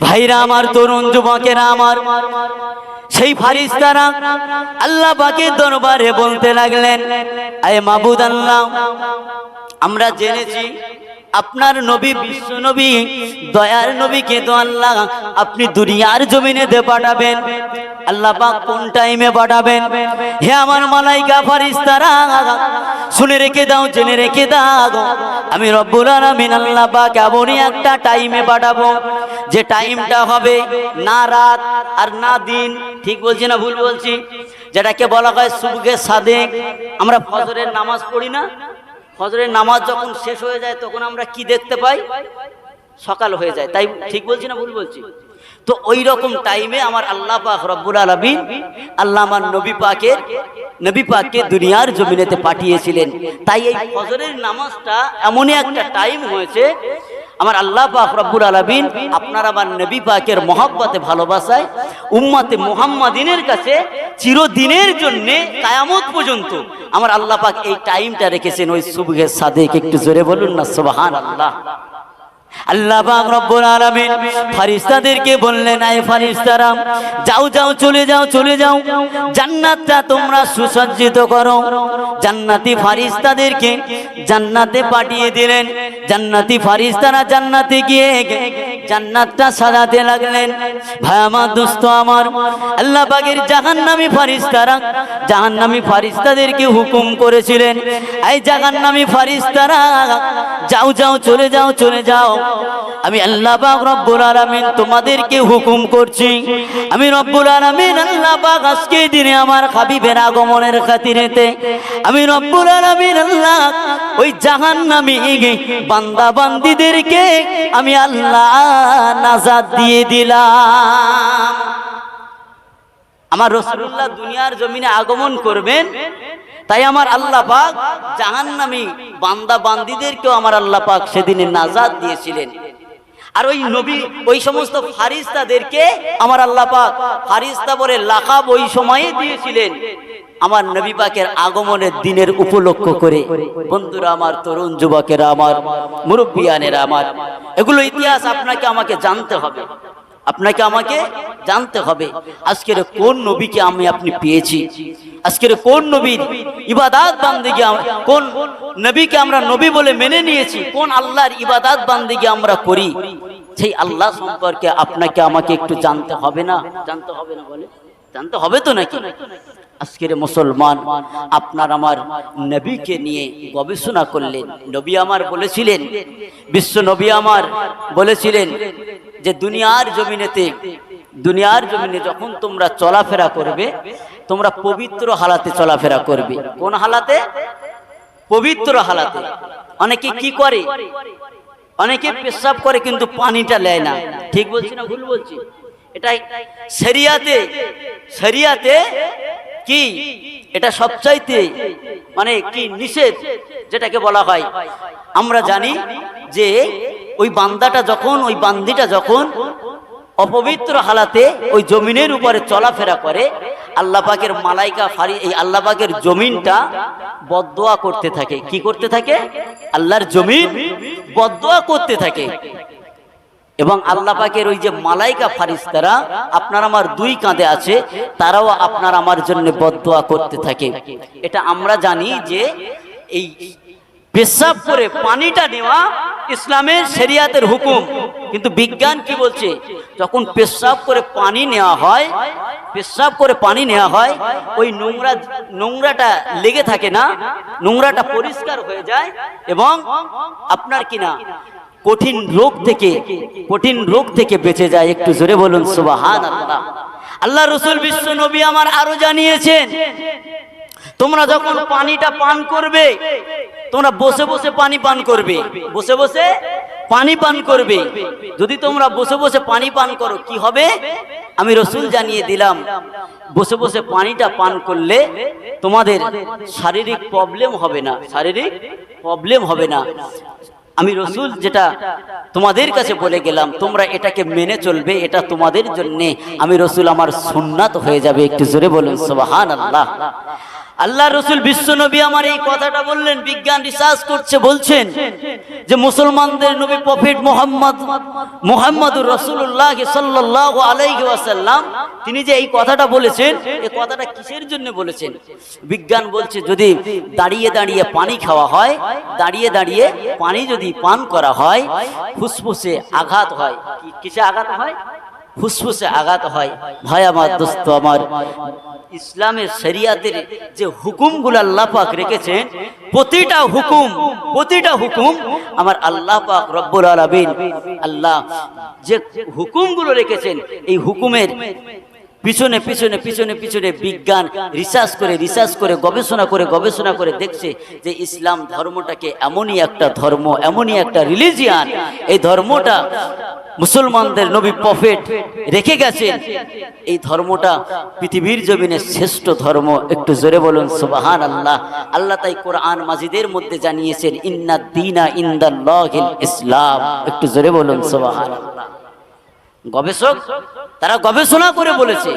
ভাইরা আমার, তরুণ যুবকেরা আমার, সেই ফারিস্তারা আল্লাহ পাকের দরবারে বলতে লাগলেন, আয় মাবুদ আল্লাহ, আমরা জেনেছি আপনার নবী, বিশ্ব নবী, দয়ার নবীকে তো আল্লাহ আপনি দুনিয়ার জমিনে পাঠাবেন। আল্লাহ পাক কোন টাইমে পাঠাবেন? হে আমার মালাইকা ফারিস্তারা, শুনে রেখে দাও, জেনে রেখে দাও, আমি রব্বুল আলামিন আল্লাহ পাক এমনই একটা টাইমে পাঠাবো যে টাইমটা হবে না রাত আর না দিন। ঠিক বলছি না ভুল বলছি? যেটাকে বলা হয় সুবহে সাদেক। আমরা ফজরের নামাজ পড়ি না? ফজরের নামাজ যখন শেষ হয়ে যায় তখন আমরা কি দেখতে পাই? সকাল হয়ে যায়। তাই ঠিক বলছি না ভুল বলছি? তো ওই রকম টাইমে আমার আল্লাহ পাক রব্বুল আলামিন আল্লাহ আমার নবী পাককে দুনিয়ার জমিনেতে পাঠিয়েছিলেন। তাই এই ফজরের নামাজটা এমনই একটা টাইম হয়েছে, আমার আল্লাহ পাক রব্বুল আলামিন আপনার আমার নবী পাকের মহব্বতে, ভালোবাসায় উম্মতে মুহাম্মাদিনের কাছে চিরদিনের জন্য কিয়ামত পর্যন্ত আমার আল্লাহ পাক এই টাইমটা রেখেছেন ওই সুবহে সাদেক। একটু জোরে বলুন না সুবহানাল্লাহ। আল্লাহ পাক রব্বুল আলামিন ফেরেশতাদেরকে বললেন, আয় ফেরেশতারা, যাও যাও, চলে যাও, চলে যাও, জান্নাতটা তোমরা সুসজ্জিত করো। জান্নাতি ফেরেশতাদেরকে জান্নাতে পাঠিয়ে দিলেন। জান্নাতি ফেরেশতারা জান্নাতে গিয়ে জান্নাতটা সাজাতে লাগলেন। ভাই আমার, দোস্ত আমার, আল্লাহ পাকের জাহান্নামী ফেরেশতারা জাহান্নামী ফেরেশতাদেরকে হুকুম করেছিলেন, এই জাহান্নামী ফেরেশতারা, যাও যাও, চলে যাও, চলে যাও, আমি আল্লাহ পাক রব্বুল আলামিন তোমাদেরকে হুকুম করছি। আমি রব্বুল আলামিন আল্লাহ পাক আজকে দিনে আমার হাবিবের আগমনের খাতিরেতে আমি রব্বুল আলামিন আল্লাহ ওই জাহান্নামী বান্দা বান্দীদেরকে আমি আল্লাহ নাজাত দিয়ে দিলাম। আমার রাসূলুল্লাহ দুনিয়ার জমিনে আগমন করবেন, তাই আমার আল্লাহ পাক জাহান্নামী বান্দা বান্দীদেরকেও আমার আল্লাহ পাক সেদিনে নাজাত দিয়েছিলেন। আর ওই নবী, ওই সমস্ত ফারিস্তাদেরকে আমার আল্লাহ পাক ফারিস্তা বলে লাকাব ওই সময়ে দিয়েছিলেন আমার নবী পাকের আগমনের দিনের উপলক্ষ করে। বন্ধুরা আমার, তরুণ যুবকেরা আমার, মুরব্বিয়ানেরা আমার, এগুলো ইতিহাস আপনাকে আমাকে জানতে হবে, আপনাকে আমাকে জানতে হবে। আজকের কোন নবীকে আপনি পেয়েছি, আজকের কোন নবীর ইবাদত বান্দেগি, কোন নবীকে আমরা নবী বলে মেনে নিয়েছি, কোন আল্লাহর ইবাদত বান্দেগি আমরা করি, সেই আল্লাহ সম্পর্কে আপনাকে আমাকে একটু জানতে হবে না? জানতে হবে না বলে? জানতে হবে তো নাকি? আজকের মুসলমান আপনার আমার নবীকে নিয়ে গবেষণা করলেন। নবী আমার বলেছিলেন, বিশ্ব নবী আমার বলেছিলেন যে দুনিয়ার জমিনে যখন তোমরা চলাফেরা করবে, তোমরা পবিত্র হালাতে চলাফেরা করবে। কোন হালাতে? পবিত্র হালাতে। অনেকে কি করে? অনেকে পেশাব করে কিন্তু পানিটা নেয় না। ঠিক বলছি না ভুল বলছি? এটাই শরিয়াতে কি, এটা সবচাইতে মানে কি নিষেধ, যেটাকে বলা হয়। আমরা জানি যে ওই বান্দিটা যখন অপবিত্র হালাতে ওই জমিনের উপরে চলাফেরা করে, আল্লাহ পাকের মালাইকা এই আল্লাহ পাকের জমিনটা বদদোয়া করতে থাকে। কি করতে থাকে? আল্লাহর জমিন বদদোয়া করতে থাকে। এবং আল্লাহ পাকের ওই যে মালাইকা ফারিস্তারা আপনার আমার দুই কাঁধে আছে, তারাও আপনার আমার জন্য বদদোয়া করতে থাকে। এটা আমরা জানি যে এই পেশাব করে পানিটা নেওয়া ইসলামের শরিয়াতের হুকুম। কিন্তু বিজ্ঞান কি বলছে? যখন পেশাব করে পানি নেওয়া হয়, ওই নোংরাটা লেগে থাকে না, নোংরাটা পরিষ্কার হয়ে যায় এবং আপনার কিনা কঠিন রোগ থেকে বেঁচে যায়। একটু জোরে বলুন সুবহানাল্লাহ। আল্লাহ রাসূল বিশ্ব নবী আমার আরো জানিয়েছেন, তোমরা যখন পানিটা পান করবে, তোমরা বসে বসে পানি পান করবে। বসে বসে পানি পান করবে। যদি তোমরা বসে বসে পানি পান করো, কি হবে? আমি রাসূল জানিয়ে দিলাম, বসে বসে পানিটা পান করলে তোমাদের শারীরিক প্রবলেম হবে না। আমি রাসূল যেটা তোমাদের কাছে বলে গেলাম, তোমরা এটাকে মেনে চলবে, এটা তোমাদের জন্য আমি রাসূল আমার সুন্নাত হয়ে যাবে। একটু জোরে বলুন সুবহানাল্লাহ। আল্লাহ রসুল বিশ্ব নবী আমার এই কথাটা বললেন, বিজ্ঞান রিসার্চ করছে, বলছেন যে মুসলমানদের নবী প্রফেট মুহাম্মদুর রাসূলুল্লাহ সাল্লাল্লাহু আলাইহি ওয়াসাল্লাম তিনি যে এই কথাটা বলেছেন, এই কথাটা কিসের জন্য বলেছেন? বিজ্ঞান বলছে যদি দাঁড়িয়ে দাঁড়িয়ে পানি খাওয়া হয়, দাঁড়িয়ে দাঁড়িয়ে পানি যদি পান করা হয়, ফুসফুসে আঘাত হয়। কিসে আঘাত হয়? ফুসফুসে আঘাত হয়। ভাই আমার, দোস্ত আমার, ইসলামের শরিয়াতের যে হুকুমগুলো আল্লাহ পাক রেখেছেন, প্রতিটা হুকুম আমার আল্লাহ পাক রব্বুল আলামিন আল্লাহ যে হুকুমগুলো রেখেছেন, এই হুকুমের পিছনে পিছনে পিছনে পিছনে বিজ্ঞান রিসার্চ করে গবেষণা করে দেখছে যে ইসলাম ধর্মটাকে এমনই একটা ধর্ম, এমনই একটা রিলিজিয়ান, এই ধর্মটা মুসলমানদের নবী প্রফেট রেখে গেছেন, এই ধর্মটা পৃথিবীর জমিনে শ্রেষ্ঠ ধর্ম। একটু জোরে বলুন সুবহানাল্লাহ। আল্লাহ তাই কোরআন মাজিদের মধ্যে জানিয়েছেন, ইন্নাদ দীনা ইনদাল্লাহিল ইসলাম। একটু জোরে বলুন সুবহানাল্লাহ। গবেষক তারা গবেষণা করে বলেছে,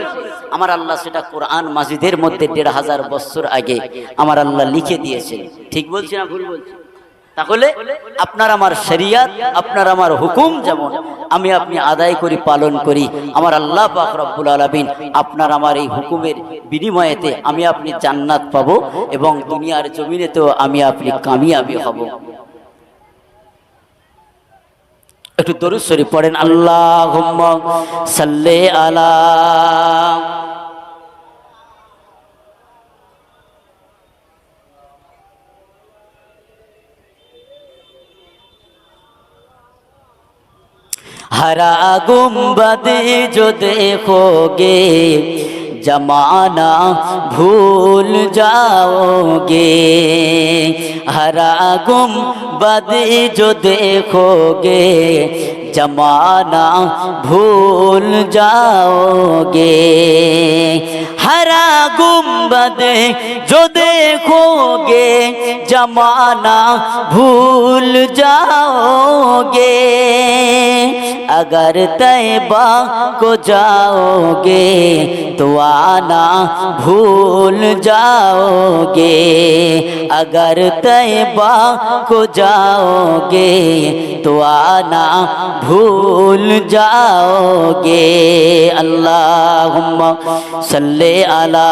আমার আল্লাহ সেটা কোরআন মাজিদের মধ্যে ১৫০০ বছর আগে আমার আল্লাহ লিখে দিয়েছেন। ঠিক বলছি না ভুল বলছি? তাহলে আপনার আমার শরিয়াত, আপনার আমার হুকুম যেমন আমি আপনি আদায় করি, পালন করি, আমার আল্লাহ পাক রব্বুল আলামিন আপনার আমার এই হুকুমের বিনিময়েতে আমি আপনি জান্নাত পাবো এবং দুনিয়ার জমিনেতেও আমি আপনি কামিয়াবি হব। একটু দরুদ শরীফ পড়েন, আল্লাহুম্মা সাল্লি আলা। हरा गुंबद जो देखोगे जमाना भूल जाओगे, हरा गुंबद जो देखोगे जमाना भूल जाओगे, हरा गुंबद जो देखोगे जमाना भूल जाओगे, अगर तैबा को जाओगे तो आना भूल जाओगे, अगर तैबा को जाओगे तो आना भूल जाओगे। अल्लाहुम्मा सल्ले अला।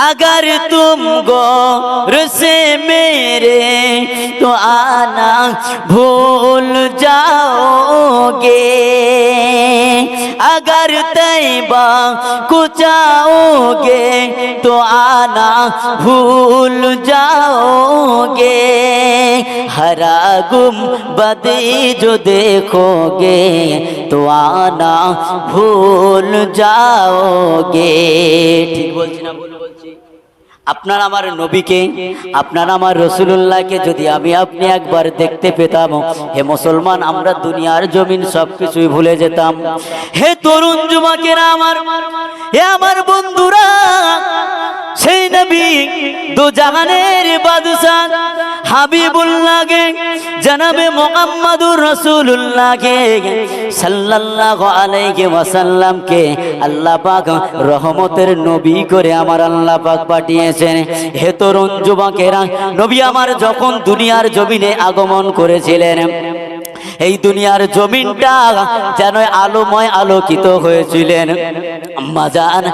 अगर तुम गौर से मेरे तो आना भूल जाओगे, अगर तैबा को जाओगे तो आना भूल जाओगे, हरा गुंबद जो देखोगे तो आना भूल जाओगे। ठीक बोलছি না ভুল বলছি? আপনার আমার নবীকে, আপনার আমার রাসূলুল্লাহকে যদি আমি আপনি একবার দেখতে পেতাম, হে মুসলমান, আমরা দুনিয়ার জমিন সবকিছুই ভুলে যেতাম। হে তরুণ যুবকেরা আমার, হে আমার বন্ধুরা, সেই নবী দু জাহানের বাদশা হাবিবুল্লাহকে, জনাবে মুহাম্মদুর রাসূলুল্লাহকে সাল্লাল্লাহু আলাইহি ওয়াসাল্লামকে আল্লাহ পাক রহমতের নবী করে আমার আল্লাহ পাক পাঠিয়েছেন। হে তরুণ যুবকেরা, নবী আমার যখন দুনিয়ার জমিনে আগমন করেছিলেন, এই দুনিয়ার জমিনটা যেন আলোময় আলোকিত হয়েছিলেন। আম্মা জান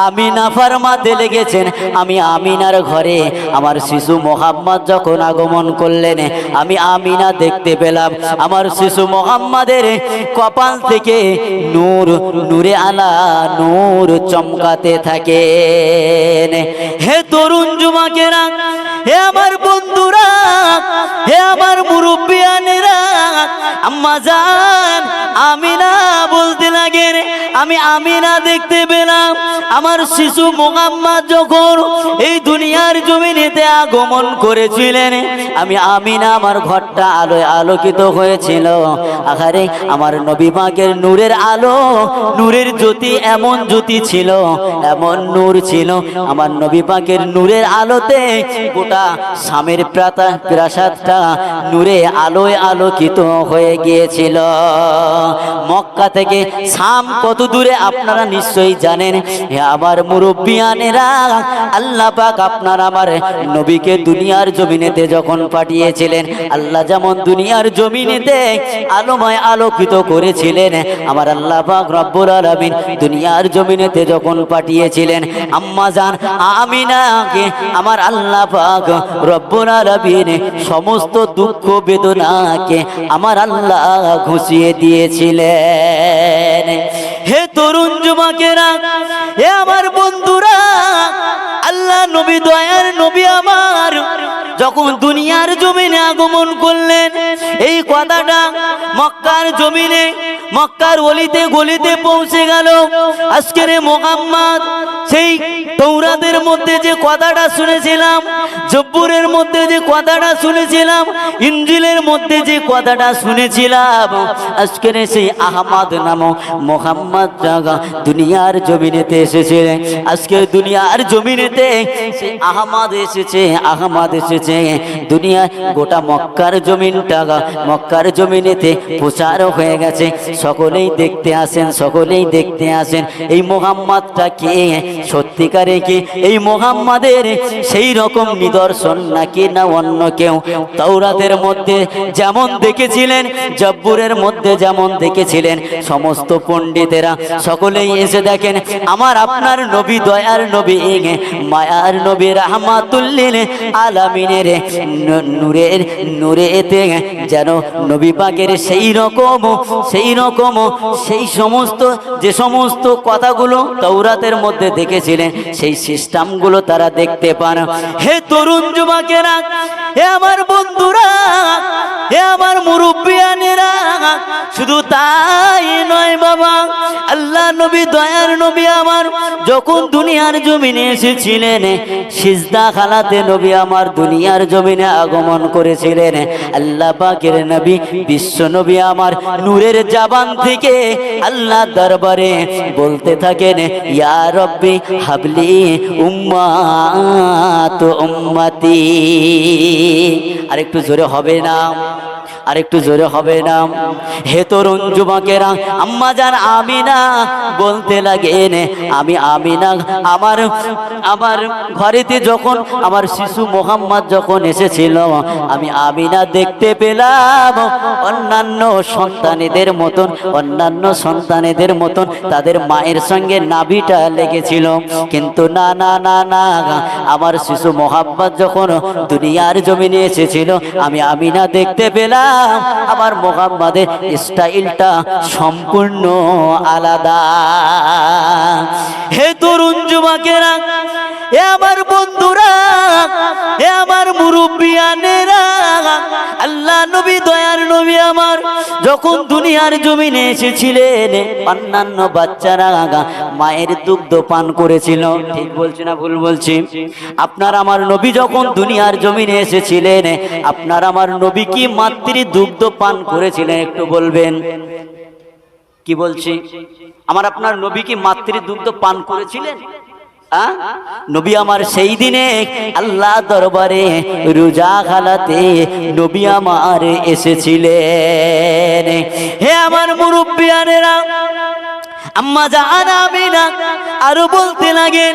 আমিনা ফরমাতে লেগেছেন, আমি আমিনার ঘরে আমার শিশু মুহাম্মদ যখন আগমন করলেন, আমি আমিনা দেখতে পেলাম আমার শিশু মুহাম্মাদের কপাল থেকে নূর, নূরে আলা নূর চমকাতে থাকে। হে তরুণ যুবকেরা, হে আমার বন্ধুরা, হে আমার মুরব্বিয়ানেরা, আম্মা জান আমিনা বলতে লাগেন, আমি আমিনা দেখতে পেলাম আমার শিশু মুহাম্মদ যখন এই দুনিয়ার জমিনেতে আগমন করেছিলেন, আমি আমিনা আমার ঘরটা আলোয় আলোকিত হয়েছিল। আহারে আমার নবী পাকের নূরের আলো, নূরের জ্যোতি, এমন জ্যোতি ছিল, এমন নূর ছিল, আমার নবী পাকের নূরের আলোতে গোটা শামের প্রাসাদটা নূরে আলোয় আলোকিত হয়ে গিয়েছিল। মক্কা থেকে শাম কত দূরে আপনারা নিশ্চয়ই জানেন। হে আমার মুরব্বিয়ানেরা, আল্লাহ পাক আপনার আমার নবীকে দুনিয়ার জমিনেতে যখন পাঠিয়েছিলেন, আল্লাহ যেমন দুনিয়ার জমিনেতে আলোময় আলোকিত করেছিলেন, আমার আল্লাহ পাক রব্বুল আলামিন দুনিয়ার জমিনেতে যখন পাঠিয়েছিলেন আম্মা জান আমিনাকে, আমার আল্লাহ পাক রব্বুল আলামিন সমস্ত দুঃখ বেদনাকে আমার আল্লাহ ঘুষিয়ে দিয়েছিলেন। হে তরুণ যুবকেরা, হে আমার বন্ধুরা, আল্লাহ নবী দয়ার নবী আমার যখন দুনিয়ার জমিনে আগমন করলেন, এই কথাটা মক্কার জমিনে, মক্কার অলিতে গলিতে পৌঁছে গেল। আজকের মুহাম্মদ সেই তৌরাতের মধ্যে যে কথাটা শুনেছিলাম, জব্বুরের মধ্যে যে কথাটা শুনেছিলাম, ইনজিলের মধ্যে যে কথাটা শুনেছিলাম, আজকের সেই আহমদ নামক মুহাম্মদ দুনিয়ার জমিনেতে এসেছে। আজকে দুনিয়ার জমিনেতে সেই আহমদ এসেছে, আহমদ এসেছে। দুনিয়া গোটা মক্কার জমিনটা, মক্কার জমিনেতে প্রচার হয়ে গেছে। সকলেই দেখতে আসেন, সকলেই দেখতে আসেন এই মুহাম্মদটা কে, সত্যিকারে কি এই মুহাম্মাদের সেই রকম নিদর্শন নাকি না অন্য কেউ? তাওরাতের মধ্যে যেমন দেখেছিলেন, জব্বুরের মধ্যে যেমন দেখেছিলেন, সমস্ত পণ্ডিতেরা সকলেই এসে দেখেন আমার আপনার নবী দয়ার নবী, মায়ার নবী, রাহমাতুল লিল আলামিনের নূরের নূরেতে যেন নবী পাকের সেই রকম সেই সমস্ত যে সমস্ত কথাগুলো তাওরাতের মধ্যে দেখেছিলেন, সেই সিস্টেমগুলো তারা দেখতে পান। হে তরুণ যুবকেরা, হে আমার বন্ধুরা, হে আমার মুরব্বিয়ানেরা, শুধু তাই নয় বাবা, আল্লাহ নবী দয়ার নবী আমার যখন দুনিয়ার জমিনে এসেছিলেন, সিজদা খালাতে নবী আমার দুনিয়ার জমিনে আগমন করেছিলেন। আল্লাহ পাকের নবী, বিশ্ব নবী আমার নূরের জবান থেকে আল্লাহ দরবারে বলতে থাকেন, ইয়া রব্বি হাবলি উম্মাত উম্মতি। আরেকটু জোরে হবে না, আরেকটু জোরে হবে না। হে তরুণ যুবকেরা, আম্মা জান আমিনা বলতে লাগেন, আমি আমিনা আমার ঘরেতে যখন আমার শিশু মুহাম্মদ যখন এসেছিল, আমি আমিনা দেখতে পেলাম অন্যান্য সন্তানেদের মতন তাদের মায়ের সঙ্গে নাভিটা লেগেছিল, কিন্তু না না না না, আমার শিশু মুহাম্মদ যখন দুনিয়ার জমিনে এসেছিল, আমি আমিনা দেখতে পেলাম আমার মুহাম্মাদের স্টাইলটা সম্পূর্ণ আলাদা। হে তরুণ যুবকেরা, হে আমার বন্ধুরা, হে আমার মুরব্বিয়ানেরা, আল্লাহ নবী দয়ার নবী আমার যখন দুনিয়ার জমিনে এসেছিলেন, অন্যান্য বাচ্চারা মায়ের দুগ্ধ পান করেছিল। ঠিক বলছি না ভুল বলছি? আপনার আমার নবী যখন দুনিয়ার জমিনে এসেছিলেন, আপনার আমার নবী কি মাতৃ দুগ্ধ পান করেছিলেন? একটু বলবেন। কি বলছি? আমার আপনার নবী কি মাতৃ দুগ্ধ পান করেছিলেন? নবী আমার সেই দিনে আল্লাহ দরবারে রোজা খালাতে নবী আমার এসেছিলেন। হে আমার মুরব্বিয়ানেরা, আম্মা জান আমিনা আরো বলতে লাগেন,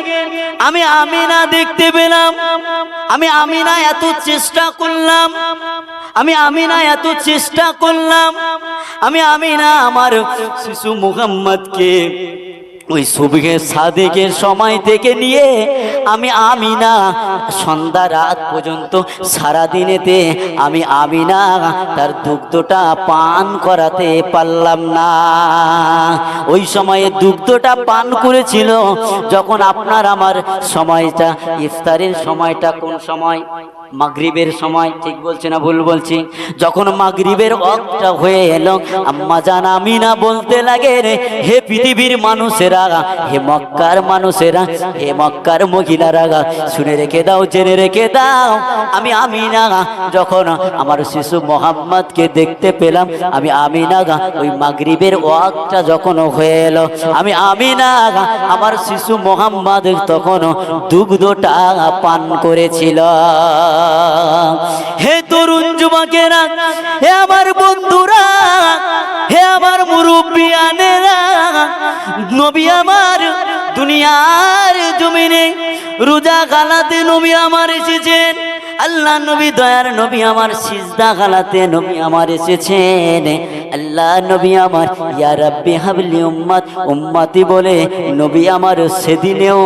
আমি আমিনা দেখতে পেলাম, আমি আমিনা এত চেষ্টা করলাম, আমি আমিনা এত চেষ্টা করলাম, আমি আমিনা আমার শিশু মুহাম্মদকে ওই সুবহে সাদেকের সময় থেকে নিয়ে আমি আমিনা সন্ধ্যা রাত পর্যন্ত সারাদিনেতে আমি আমিনা তার দুগ্ধটা পান করাতে পারলাম না। ওই সময়ে দুগ্ধটা পান করেছিল যখন আপনার আমার সময়টা, ইফতারের সময়টা কোন সময়? মাগরিবের সময়। ঠিক বলছি না ভুল বলছি? যখন মাগরিবের ওয়াক্তটা হয়ে এলো, আম্মা জান আমিনা বলতে লাগে, রে হে পৃথিবীর মানুষেরা, হে মক্কার মানুষেরা, হে মক্কার মহিলারা, শুনে রেখে দাও, জেনে রেখে দাও, আমি আমিনা যখন আমার শিশু মোহাম্মদকে দেখতে পেলাম, আমি আমিনা ওই মাগরিবের ওয়াক্তটা যখন হয়ে এলো, আমি আমিনা আমার শিশু মোহাম্মদ তখন দুগ্ধটা পান করেছিল। হে তরুণ যুবকেরা, হে আমার বন্ধুরা, হে আমার মুরব্বিয়ানেরা, নবী আমার দুনিয়ার জমিনে রোজা গালাতে নবী আমার এসেছেন। আল্লাহ নবী দয়ার নবী আমার সিজদা গালাতে নবী আমার এসেছেন। আল্লাহ নবী আমার ইয়া রাব্বি হাবলি উম্মত উম্মতি বলে নবী আমার সেদিনেও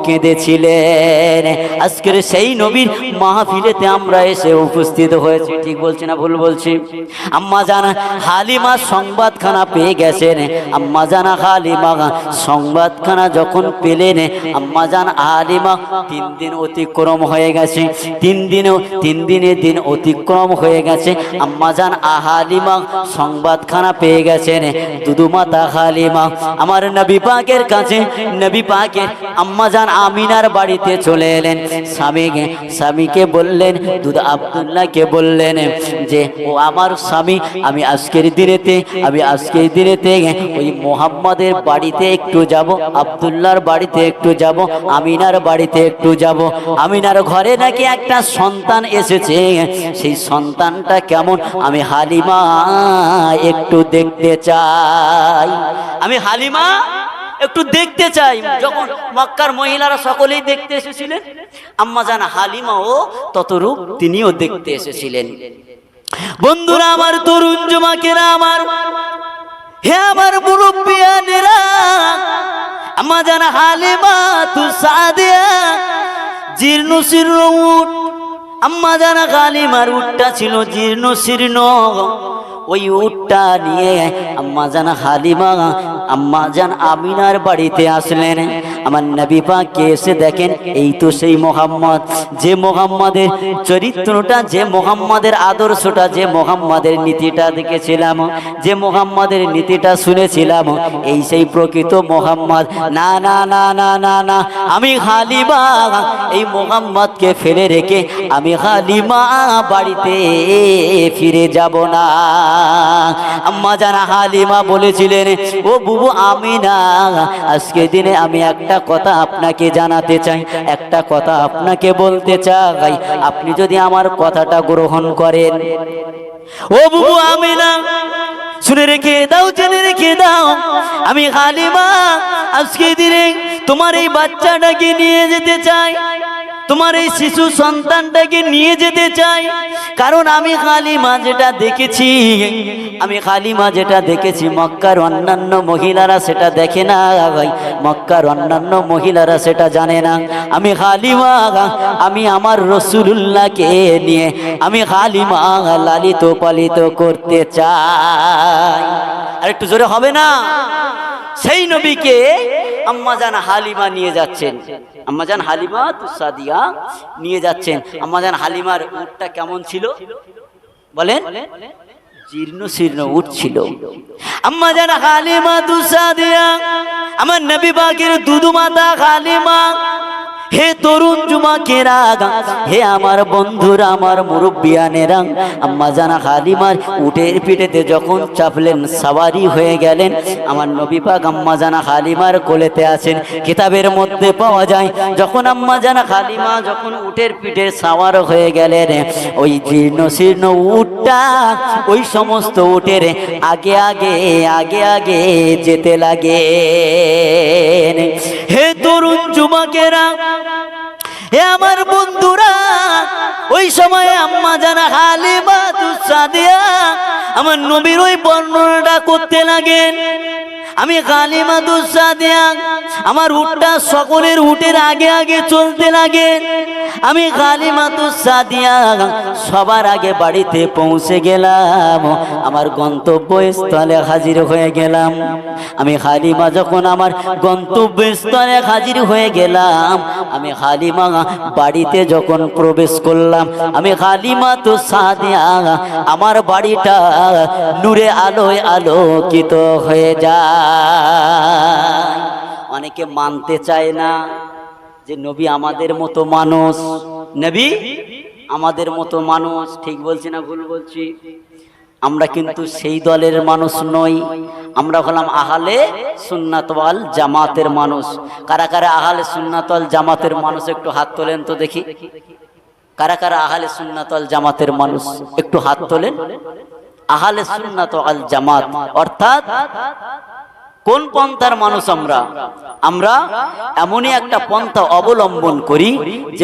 কেঁদেছিলেন। আজকের সেই নবীর মাহফিলেতে আমরা এসে উপস্থিত হয়েছি। ঠিক বলছি না ভুল বলছি? আম্মা জান হালিমা সংবাদখানা পেয়ে গেছেন। আম্মা জান হালিমা সংবাদখানা যখন পেলেন, আম্মা জান হালিমা 3 দিন অতিক্রম হয়ে গেছে, 3 দিনের দিন অতিক্রম হয়ে গেছে। আম্মা জান হালিমা সংবাদখানা পেয়ে গেছেন। দুদুমাতা হালিমা আমার নবী পাকের কাছে, নবী পাকের আম্মা জান আমিনার বাড়িতে চলে এলেন। স্বামীকে বললেন, দুধ আব্দুল্লাহকে বললেন যে ও আমার স্বামী, আমি আজকের দিনেতে ওই মোহাম্মদের বাড়িতে একটু যাব, আব্দুল্লাহর বাড়িতে একটু যাব, আমিনার বাড়িতে একটু যাব। আমিনার ঘরে নাকি একটা সন্তান এসেছে, সেই সন্তানটা কেমন আমি হালিমা একটু দেখতে চাই, আমি হালিমা একটু দেখতে চাই। যখন মক্কার মহিলারা সকলেই দেখতে এসেছিলেন, আম্মা জান হালিমাও ততরূপ তিনিও দেখতে এসেছিলেন। বন্ধুরা আমার, তরুণ যুবকেরা আমার, হে আমার মুরব্বিয়ানেরা, আম্মা জান হালিমা তু সাদিয়া জীর্ণ শীর্ণ উট, আম্মা জান হালিমার উটটা ছিল জীর্ণ শীর্ণ। ওই উটটা নিয়ে আম্মা জান হালিমা আম্মা জান আমিনার বাড়িতে আসলেন। আমার নবী পাককে এসে দেখেন, এই তো সেই মোহাম্মদ, যে মোহাম্মদের চরিত্রটা, যে মোহাম্মদের আদর্শটা, যে মোহাম্মদের নীতিটা দেখেছিলাম, যে মোহাম্মদের নীতিটা শুনেছিলাম, এই সেই প্রকৃত মোহাম্মদ। না না না না না না, আমি হালিমা এই মোহাম্মদকে ফেলে রেখে আমি হালিমা বাড়িতে ফিরে যাব না। আম্মা জান হালিমা বলেছিলেন, ও বুবু আমিনা, আজকে দিনে আমি একটা কথা আপনাকে জানাতে চাই, একটা কথা আপনাকে বলতে চাই, আপনি যদি আমার কথাটা গ্রহণ করেন। ও বুবু আমিনা, শুনে রেখে দাও, জেনে রেখে দাও, আমি হালিমা আজকে দিনে তোমার এই বাচ্চাটাকে নিয়ে যেতে চাই, তোমার এই শিশু সন্তানটাকে নিয়ে যেতে চাই। কারণ আমি হালিমা যেটা দেখেছি, আমি হালিমা যেটা দেখেছি, মক্কার অন্যান্য মহিলারা সেটা দেখে না ভাই, মক্কার অন্যান্য মহিলারা সেটা জানে না। আমি হালিমা, আমি আমার রাসূলুল্লাহকে নিয়ে আমি হালিমা লালিত পালিত করতে চাই। আর একটু জোরে হবে না? সেই নবীকে আম্মা জান হালিমা নিয়ে যাচ্ছেন, আম্মা জান হালিমা তুসাদিয়া নিয়ে যাচ্ছেন। আম্মা জান হালিমার উটটা কেমন ছিল বলেন? জীর্ণ শীর্ণ উট ছিল। আম্মা জান হালিমা তুসাদিয়া আমার নবী পাকের দুধু মাতা হালিমা। হে তরুণ যুবকেরা, হে আমার বন্ধুরা, আমার মুরব্বিয়ানেরা, আম্মা জান হালিমার উটের পিঠেতে যখন চাপলেন, সাওয়ারি হয়ে গেলেন, আমার নবী পাক আম্মা জান হালিমার কোলেতে আছেন। কিতাবের মধ্যে পাওয়া যায়, যখন আম্মা জান হালিমা যখন উটের পিঠে সাওয়ার হয়ে গেলেন, ওই জীর্ণ শীর্ণ উটটা ওই সমস্ত উটের আগে আগে আগে আগে যেতে লাগে। হে তরুণ যুবকেরা, হে আমার বন্ধুরা, ওই সময়ে আম্মা জান হালিমা তুসাদিয়া আমার নবীর ওই বর্ণনাটা করতে লাগেন। আমি হালিমাতুস সাদিয়া, আমার উটটা সকলের উটের আগে আগে চলতে লাগে। আমি হালিমাতুস সাদিয়া সবার আগে বাড়িতে পৌঁছে গেলাম, আমার গন্তব্যস্থলে হাজির হয়ে গেলাম। আমি হালিমা যখন আমার গন্তব্যস্থলে হাজির হয়ে গেলাম, আমি হালিমা বাড়িতে যখন প্রবেশ করলাম, আমি হালিমাতুস সাদিয়া আমার বাড়িটা নূরে আলোয় আলোকিত হয়ে যায়। অনেকে মানতে চায় না যে নবী আমাদের মতো মানুষ, নবী আমাদের মতো মানুষ। ঠিক বলছি না ভুল বলছি? আমরা কিন্তু সেই দলের মানুষ নই, আমরা হলাম আহলে সুন্নাত ওয়াল জামাতের মানুষ। কারা কারা আহলে সুন্নাত ওয়াল জামাতের মানুষ একটু হাত তোলেন তো দেখি। কারা কারা আহলে সুন্নাত ওয়াল জামাতের মানুষ একটু হাত তোলেন। আহলে সুন্নাত ওয়াল জামাত অর্থাৎ কোন পন্থার মানুষ? আমরা এমনই একটা পন্থা অবলম্বন করি যে